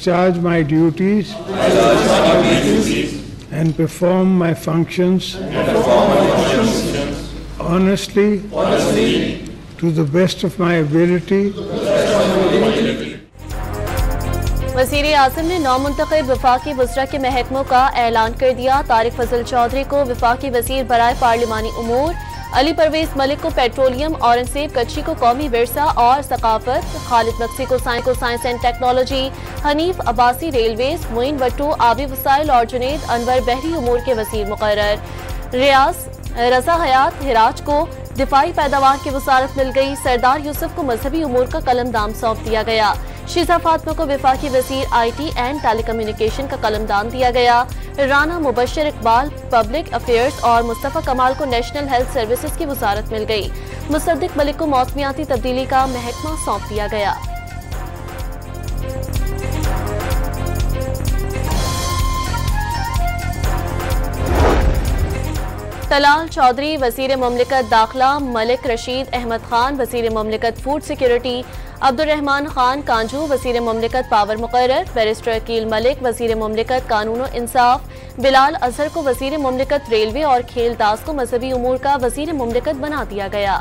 discharge my duties and perform my functions honestly to the best of my ability. वज़ीर आज़म ने नौमुंतखब वफाकी वज़रा के महकमों का ऐलान कर दिया। तारिक फजल चौधरी को वफाकी वज़ीर बराए पार्लिमानी उमूर, अली परवेज मलिक को पेट्रोलियम, औरंगजेब कच्ची को कौमी विरसा और सकाफत, खालिद नकसी को science and technology, Hanif Abbasi railways, Moin Bhutto आबी वसाइल और जुनेद अनवर बहरी उमूर के वज़ीर मुकर्रर। रजा हयात हिराज को दिफाई पैदावार की वसारत मिल गई। सरदार यूसुफ को मजहबी उमूर का कलमदान सौंप दिया गया। शीजा फातिमा को वफाकी वज़ीर IT एंड टेलीकम्युनिकेशन का कलमदान दिया गया। राना मुबशर इकबाल पब्लिक अफेयर्स और मुस्तफ़ा कमाल को नेशनल हेल्थ सर्विसेज की वसारत मिल गई। मुसद्दिक मलिक को मौसमियाती तब्दीली का महकमा सौंप दिया गया। तलाल चौधरी वज़ीर मुमलिकत दाखिला, मलिक रशीद अहमद खान वज़ीर मुमलिकत फूड सिक्योरिटी, अब्दुर्रहमान खान कांजू वज़ीर मुमलिकत पावर मुकर्रर, बैरिस्टर अकील मलिक वज़ीर मुमलिकत कानून और इंसाफ, बिलाल अजहर को वज़ीर मुमलिकत रेलवे और खेल दास को मजहबी उमूर का वज़ीर मुमलिकत बना दिया गया।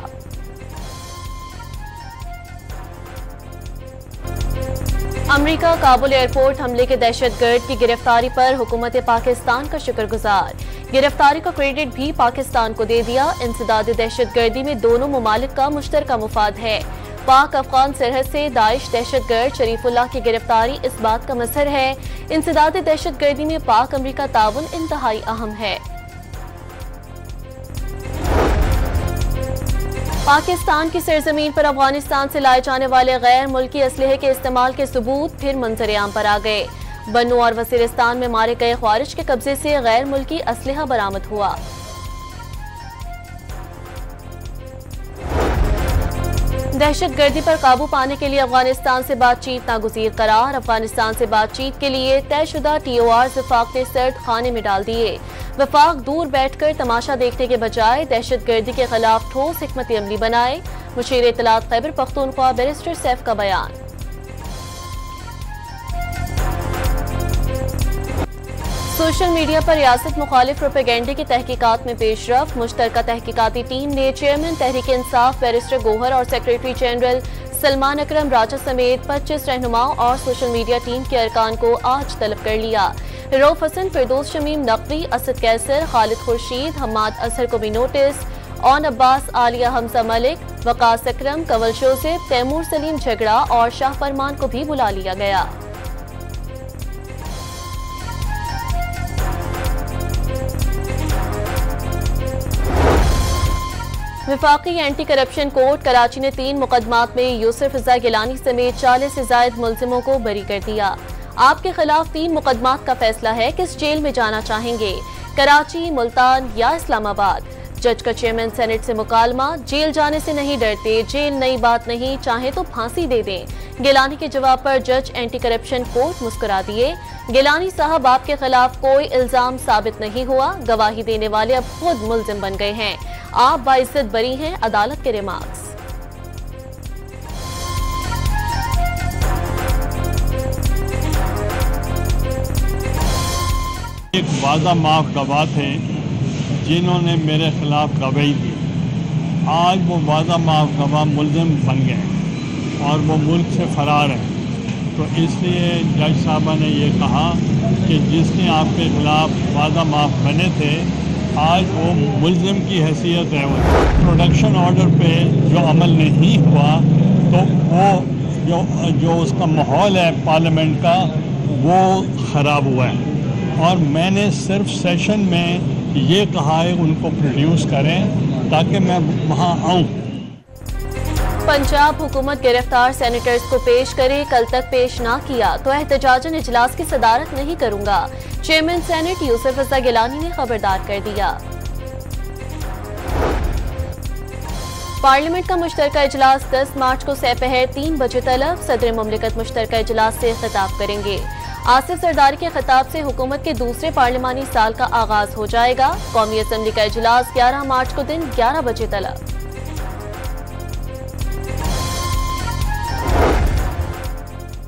अमरीका काबुल एयरपोर्ट हमले के दहशतगर्द की गिरफ्तारी पर हुकूमत पाकिस्तान का शुक्रगुजार। गिरफ्तारी का क्रेडिट भी पाकिस्तान को दे दिया। इंसदाद दहशतगर्दी में दोनों मुमालिक का मुश्तरका मुफाद है। पाक अफगान सरहद से दाइश दहशतगर्द शरीफुल्लाह की गिरफ्तारी इस बात का मजहर है। इंसदाद दहशतगर्दी में पाक अमरीका ताउन इंतहाई अहम है। पाकिस्तान की सरजमीन पर अफगानिस्तान से लाए जाने वाले गैर मुल्की असलहे के इस्तेमाल के सबूत फिर मंजर-ए-आम पर आ गए। बन्नू और वजीरिस्तान में मारे गए ख्वारिज के कब्जे से गैर मुल्की असलहा बरामद हुआ। दहशतगर्दी पर काबू पाने के लिए अफगानिस्तान से बातचीत नागुज़ीर करार। अफगानिस्तान से बातचीत के लिए तयशुदा TORs वफाक ने सर्द खाने में डाल दिए। वफाक दूर बैठकर तमाशा देखने के बजाय दहशतगर्दी के खिलाफ ठोस हिकमत अमली बनाए। मुशीर इत्तलात खैबर पख्तूनख्वा बैरिस्टर सैफ का बयान। सोशल मीडिया पर रियासत मुखालिफ प्रोपेगेंडे की तहकीकात में पेशरफ। मुश्तरका तहकीकाती टीम ने चेयरमैन तहरीक इंसाफ बैरिस्टर गोहर और सेक्रेटरी जनरल सलमान अकरम राजा समेत 25 रहनुमाओं और सोशल मीडिया टीम के अरकान को आज तलब कर लिया। रऊफ हसन, फिरदौस शमीम नकवी, असद कैसर, खालिद खुर्शीद, हम्माद अजहर को भी नोटिस, ओन अब्बास, आलिया हमजा मलिक, वकास अकरम, कंवल जोसेफ, तैमूर सलीम झगड़ा और शाह फरमान को भी बुला लिया गया। वफाकी एंटी करप्शन कोर्ट कराची ने 3 मुकदमात में यूसुफ रजा गिलानी समेत 40 से ज्यादा मुलजिमों को बरी कर दिया। आपके खिलाफ 3 मुकदमात का फैसला है, किस जेल में जाना चाहेंगे, कराची, मुल्तान या इस्लामाबाद। जज का चेयरमैन सेनेट से मुकालमा, जेल जाने से नहीं डरते, जेल नई बात नहीं, चाहे तो फांसी दे दें। गिलानी के जवाब पर जज एंटी करप्शन कोर्ट मुस्कुरा दिए। गिलानी साहब, आपके खिलाफ कोई इल्जाम साबित नहीं हुआ, गवाही देने वाले अब खुद मुल्जिम बन गए हैं, आप बाइज्जत बरी हैं। अदालत के रिमार्क्स। एक वादा माफ गवाह थे जिन्होंने मेरे खिलाफ गवाही दी, आज वो वादा माफ गवाह मुल्जिम बन गए और वो मुल्क से फरार है। तो इसलिए जज साहबा ने ये कहा कि जिसने आपके खिलाफ वादा माफ बने थे आज वो मुल्जिम की हैसियत है। वो प्रोडक्शन ऑर्डर पे जो अमल नहीं हुआ तो वो जो उसका माहौल है पार्लियामेंट का वो ख़राब हुआ है। और मैंने सिर्फ सेशन में ये कहा है उनको प्रोड्यूस करें ताकि मैं वहाँ आऊँ। पंजाब हुकूमत गिरफ्तार सेनेटर्स को पेश करे, कल तक पेश ना किया तो एहतजाजन इजलास की सदारत नहीं करूंगा। चेयरमैन सेनेट यूसुफ रजा गिलानी ने खबरदार कर दिया। पार्लियामेंट का मुश्तरका इजलास 10 मार्च को सपहर 3 बजे तलब सदर मुमलिकत मुश्तरका इजलास से खिताब करेंगे। आसिफ जरदारी के खिताब से हुकूमत के दूसरे पार्लिमानी साल का आगाज हो जाएगा। कौमी असम्बली का इजलास 11 मार्च को दिन 11 बजे तलब।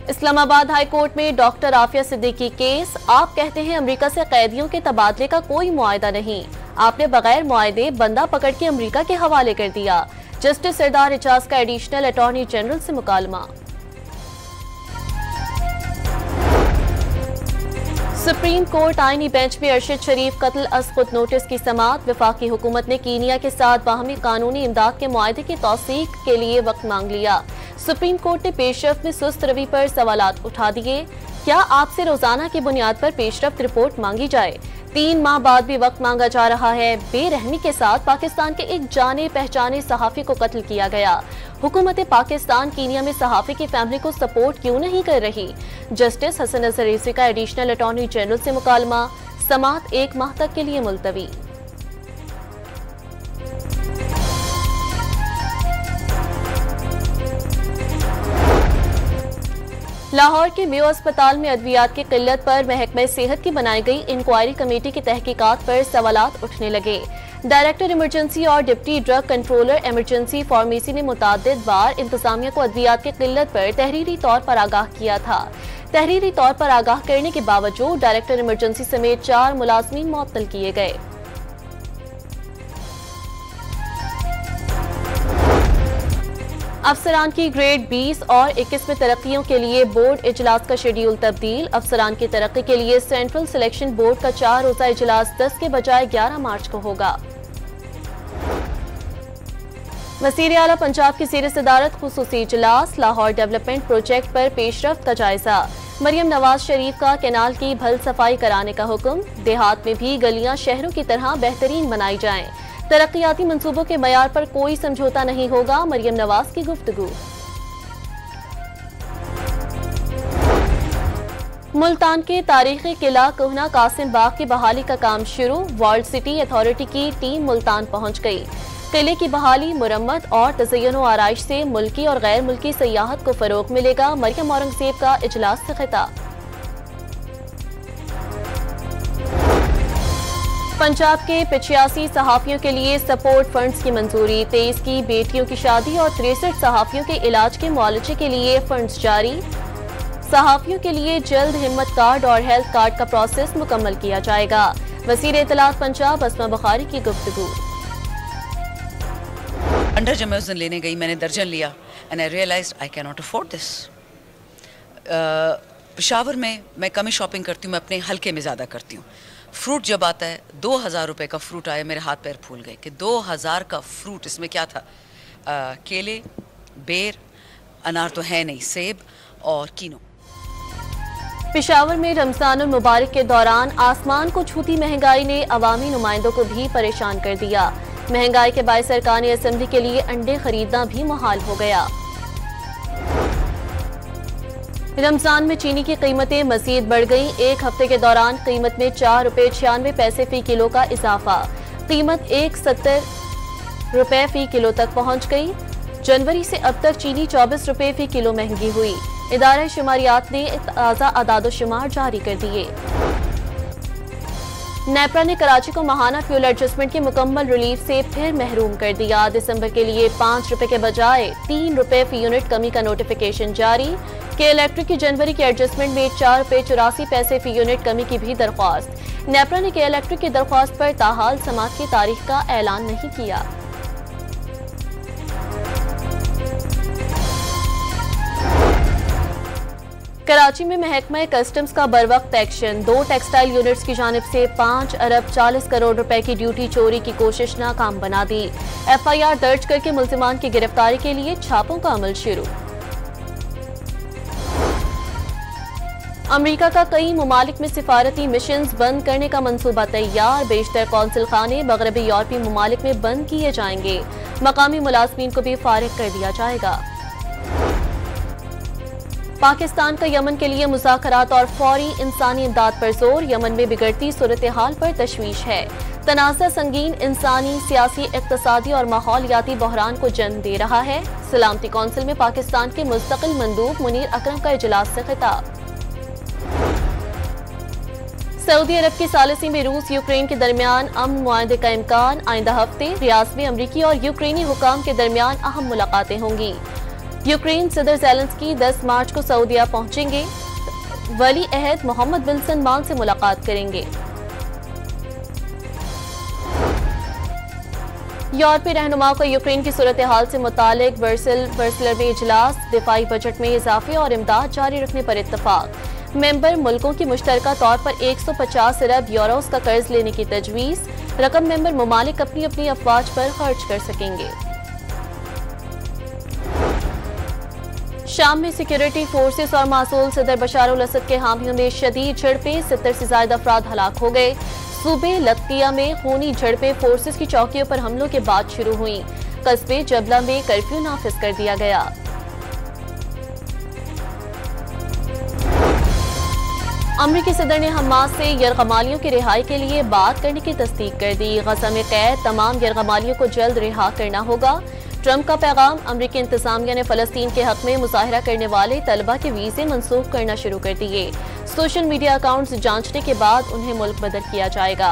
इस्लामाबाद हाई कोर्ट में डॉक्टर आफिया सिद्दीकी केस। आप कहते हैं अमेरिका से कैदियों के तबादले का कोई मुआयदा नहीं, आपने बगैर मुआयदे बंदा पकड़ के अमेरिका के हवाले कर दिया। जस्टिस सरदार एजाज का एडिशनल अटॉर्नी जनरल से मुकालमा। सुप्रीम कोर्ट आईनी बेंच में अरशद शरीफ कत्ल अज खुद नोटिस की समाअत। वफाकी हुकूमत ने कीनिया के साथ बाहमी कानूनी इमदाद के मुआहदे की तौसीक के लिए वक्त मांग लिया। सुप्रीम कोर्ट ने पेशरफ्त में सुस्त रवि पर सवालात उठा दिए। क्या आपसे रोजाना की बुनियाद पर पेशरफ्त रिपोर्ट मांगी जाए? 3 माह बाद भी वक्त मांगा जा रहा है। बेरहमी के साथ पाकिस्तान के एक जाने पहचाने सहाफी को कत्ल किया गया। हुकूमत पाकिस्तान कीनिया में सहाफी की फैमिली को सपोर्ट क्यों नहीं कर रही? जस्टिस हसन अजहर रिजवी का एडिशनल अटॉर्नी जनरल से मुकालमा। समाअत 1 माह तक के लिए मुलतवी। लाहौर के मेयो अस्पताल में अद्वियात की किल्लत पर महकमे सेहत की बनाई गई इंक्वायरी कमेटी की तहकीकात पर सवालात उठने लगे। डायरेक्टर इमरजेंसी और deputy drug controller emergency pharmacy ने मुताद्दिद बार इंतजामिया को अद्वियात की किल्लत पर तहरीरी तौर पर आगाह किया था। तहरीरी तौर पर आगाह करने के बावजूद डायरेक्टर इमरजेंसी समेत 4 मुलाजमीन मुअत्तल किए गए। अफसरान की ग्रेड 20 और 21 में तरक्कियों के लिए बोर्ड इजलास का शेड्यूल तब्दील। अफसरान की तरक्की के लिए सेंट्रल सिलेक्शन बोर्ड का 4 रोजा इजलास 10 के बजाय 11 मार्च को होगा। वज़ीर आला पंजाब की ज़ेर सदारत खुसूसी इजलास। लाहौर डेवलपमेंट प्रोजेक्ट पर पेशरफ्त का जायजा। मरियम नवाज शरीफ का कैनाल की भल सफाई कराने का हुक्म। देहात में भी गलियां शहरों की तरह बेहतरीन बनाई जाएं। तरक्याती मंसूबों के मयार पर कोई समझौता नहीं होगा। मरियम नवाज की गुफ्तगू। मुल्तान के तारीखी किला कोहना कासिम बाग की बहाली का काम शुरू। वर्ल्ड सिटी अथॉरिटी की टीम मुल्तान पहुंच गई। किले की बहाली, मुरम्मत और तज़य्युन व आराइश से मुल्की और गैर मुल्की सयाहत को फरोग मिलेगा। मरियम औरंगजेब का इजलास से खिताब। पंजाब के 85 सहाफियों के लिए सपोर्ट फंड्स की मंजूरी। 23 की बेटियों की शादी और 63 सहाफियों के इलाज के मुआलजे के लिए फंड्स जारी। सहाफियों के लिए जल्द हिम्मत कार्ड और हेल्थ कार्ड का प्रोसेस मुकम्मल किया जाएगा। वज़ीर इत्तलात पंजाब अस्मा बुखारी की गुफ्तगू। अंडर जमोजन लेने गई, मैंने दर्जन लिया and I realised I can not afford this. Peshawar में मैं कम ही शॉपिंग करती हूँ, मैं अपने हल्के में ज़्यादा करती हूँ। फ्रूट जब आता है 2000 रुपये का फ्रूट आया, मेरे हाथ पैर फूल गए कि 2000 का फ्रूट। इसमें क्या था? केले, बेर, अनार तो है नहीं, सेब और कीनो। पेशावर में रमजानुल मुबारक के दौरान आसमान को छूती महंगाई ने अवामी नुमाइंदों को भी परेशान कर दिया। महंगाई के बायस सरकारी असेंबली के लिए अंडे खरीदना भी मुहाल हो गया। रमजान में चीनी की कीमतें मजीद बढ़ गईं। 1 हफ्ते के दौरान कीमत में 4 रुपये 96 पैसे फी किलो का इजाफा। कीमत 170 रुपये फी किलो तक पहुंच गई। जनवरी से अब तक चीनी 24 रुपये फी किलो महंगी हुई। इदारा शुमारियात ने ताज़ा आदादोशुमार जारी कर दिए। नेपरा ने कराची को माहाना फ्यूल एडजस्टमेंट की मुकम्मल रिलीफ से फिर महरूम कर दिया। दिसंबर के लिए 5 रुपये के बजाय 3 रुपये फी यूनिट कमी का नोटिफिकेशन जारी। के इलेक्ट्रिक की जनवरी के एडजस्टमेंट में 4 रुपये 84 पैसे फी यूनिट कमी की भी दरख्वास्त। नेपरा ने के इलेक्ट्रिक की दरख्वास्त पर ताहाल समाअत की तारीख का ऐलान नहीं किया। कराची में महकमा कस्टम्स का बरवक्त एक्शन। 2 टेक्सटाइल यूनिट्स की जानिब से 5 अरब 40 करोड़ रुपए की ड्यूटी चोरी की कोशिश नाकाम बना दी। FIR दर्ज करके मुल्जिमान की गिरफ्तारी के लिए छापों का अमल शुरू। अमेरिका का कई ममालिक में सिफारती मिशंस बंद करने का मंसूबा तैयार। बेशतर कौंसिल खाने मगरबी यूरोपीय ममालिक में बंद किए जाएंगे। मकामी मुलाजमीन को भी फारिग कर दिया जाएगा। पाकिस्तान का यमन के लिए मुज़ाकरात और फौरी इंसानी इमदाद पर जोर। यमन में बिगड़ती सूरत हाल पर तशवीश है। तनाज़ा संगीन इंसानी, सियासी, इक़्तिसादी और माहौलियाती बहरान को जन्म दे रहा है। सलामती कौंसिल में पाकिस्तान के मुस्तकिल मंदूब मुनीर अकरम का इजलास से खिताब। सऊदी अरब की सालिसी में रूस यूक्रेन के दरमियान अमन मुआहदे का इम्कान। आइंदा हफ्ते रियाद में अमरीकी और यूक्रेनी हुकाम के दरमियान अहम मुलाकातें होंगी। यूक्रेन सदर ज़ेलेंस्की 10 मार्च को सऊदीया पहुंचेंगे। वली अहद मोहम्मद बिन सलमान से मुलाकात करेंगे। यूरोपीय रहनुमाओं का यूक्रेन की सूरत हाल से मुतालिक वर्सलर में इजलास, दिफाई बजट में इजाफे और इमदाद जारी रखने पर इत्तफाक। मेंबर मुल्कों की मुश्तरका तौर पर 150 अरब यूरोस का कर्ज लेने की तजवीज़। रकम मेंबर ममालिक अपनी अपनी अफवाज पर खर्च कर सकेंगे। शाम में सिक्योरिटी फोर्सेस और मासूल सदर बशार अल असद के हामियों में शदीद झड़पें, 70 से ज्यादा अफराद हलाक हो गए। सूबे लतकिया में खूनी झड़पें फोर्सेस की चौकियों पर हमलों के बाद शुरू हुई। कस्बे जबला में कर्फ्यू नाफिज कर दिया गया। अमरीकी सदर ने हमास से यरगमालियों की रिहाई के लिए बात करने की तस्दीक कर दी। गजा में कैद तमाम यरगमालियों को जल्द रिहा करना होगा। ट्रंप का पैगाम। अमरीकी इंतजामिया ने फलस्तीन के हक में मुजाहरा करने वाले तलबा के वीजे मनसूख करना शुरू कर दिए। सोशल मीडिया अकाउंट्स जांचने के बाद उन्हें मुल्क बदल किया जाएगा।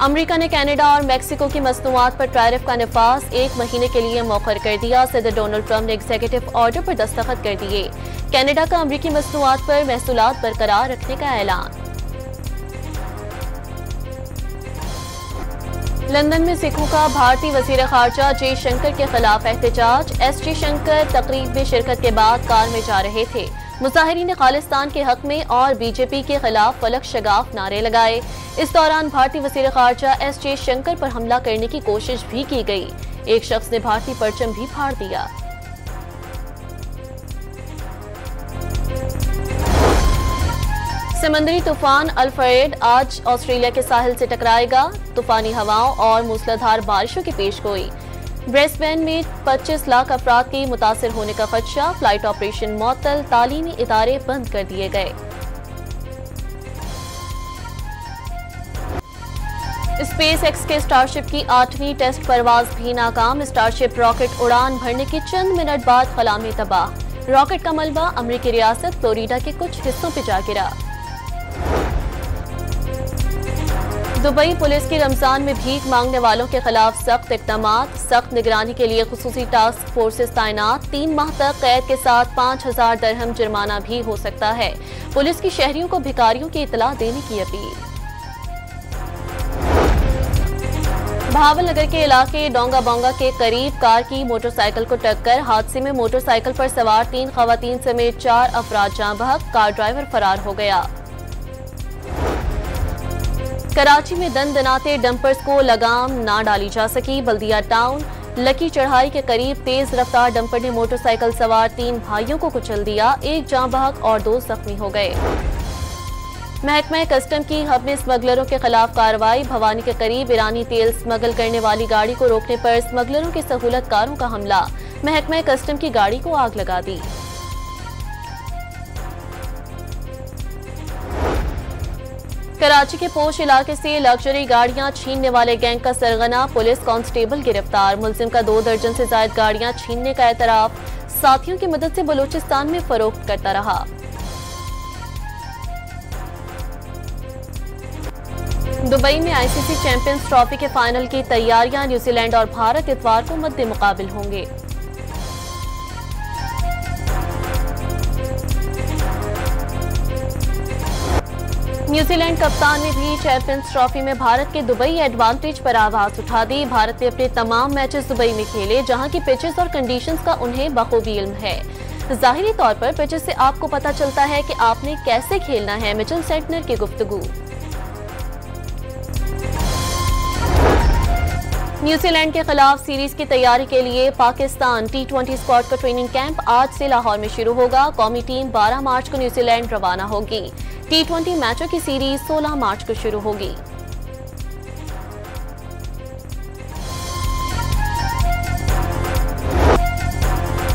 अमेरिका ने कनाडा और मेक्सिको की मसनूआत पर टैरिफ का नफाज 1 महीने के लिए मौखर कर दिया। सदर डोनाल्ड ट्रंप ने एग्जीक्यूटिव ऑर्डर पर दस्तखत कर दिए। कनाडा का अमेरिकी मसनूआत पर महसूलात बरकरार रखने का ऐलान। लंदन में सिखों का भारतीय वजीर खारजा जयशंकर के खिलाफ एहतजाज। एस जयशंकर तकरीब में शिरकत के बाद कार में जा रहे थे। मुजाहिरीन ने खालिस्तान के हक में और बीजेपी के खिलाफ फलक शगाफ नारे लगाए। इस दौरान भारतीय वजीर खारजा एस जयशंकर पर हमला करने की कोशिश भी की गई। एक शख्स ने भारतीय परचम भी फाड़ दिया। समंदरी तूफान अल्फ्रेड आज ऑस्ट्रेलिया के साहिल से टकराएगा। तूफानी हवाओं और मूसलाधार बारिशों की पेशगोई। ब्रिस्बेन में 25 लाख अफराद के मुतासिर होने का खदशा। फ्लाइट ऑपरेशन मुअत्तल, तालीमी इदारे बंद कर दिए गए। स्पेस एक्स के स्टारशिप की 8वीं टेस्ट परवाज भी नाकाम। स्टारशिप रॉकेट उड़ान भरने के चंद मिनट बाद खला में तबाह। रॉकेट का मलबा अमरीकी रियासत फ्लोरिडा के कुछ हिस्सों पर जा गिरा। दुबई पुलिस की रमजान में भीख मांगने वालों के खिलाफ सख्त इक़दामात। सख्त निगरानी के लिए खुसूसी टास्क फोर्सेस तैनात। 3 माह तक कैद के साथ 5000 दरहम जुर्माना भी हो सकता है। पुलिस की शहरियों को भिखारियों की इतला देने की अपील। भावलनगर के इलाके डोंगा बोंगा के करीब कार की मोटरसाइकिल को टक्कर। हादसे में मोटरसाइकिल पर सवार 3 खवातीन समेत 4 अफराद जाँ बहक। कार ड्राइवर फरार हो गया। कराची में दनाते डंपर्स को लगाम ना डाली जा सकी। बल्दिया टाउन लकी चढ़ाई के करीब तेज रफ्तार डंपर ने मोटरसाइकिल सवार 3 भाइयों को कुचल दिया। 1 जाँ बहक और 2 जख्मी हो गए। महकमा कस्टम की हब में स्मगलरों के खिलाफ कार्रवाई। भवानी के करीब ईरानी तेल स्मगल करने वाली गाड़ी को रोकने पर स्मगलरों के सहूलतकारों का हमला। महकमा कस्टम की गाड़ी को आग लगा दी। कराची के पोश इलाके से लग्जरी गाड़ियां छीनने वाले गैंग का सरगना। पुलिस कांस्टेबल गिरफ्तार। मुलजिम का 2 दर्जन से ज्यादा गाड़ियां छीनने का एतराफ। साथियों की मदद से बलूचिस्तान में फरोख्त करता रहा। दुबई में आईसीसी चैंपियंस ट्रॉफी के फाइनल की तैयारियां। न्यूजीलैंड और भारत इतवार को मद्दे मुकाबिल होंगे। न्यूजीलैंड कप्तान ने भी चैंपियंस ट्रॉफी में भारत के दुबई एडवांटेज पर आवाज उठा दी। भारत ने अपने तमाम मैचेस दुबई में खेले, जहां की पिचेस और कंडीशंस का उन्हें बखूबी इल्म है। जाहिरी तौर पर पिचेस से आपको पता चलता है कि आपने कैसे खेलना है। मिचेल सेंटनर की गुफ्तगू। न्यूजीलैंड के खिलाफ सीरीज की तैयारी के लिए पाकिस्तान T20 स्क्वाड का ट्रेनिंग कैंप आज से लाहौर में शुरू होगा। कौमी टीम 12 मार्च को न्यूजीलैंड रवाना होगी। T20 मैचों की सीरीज 16 मार्च को शुरू होगी।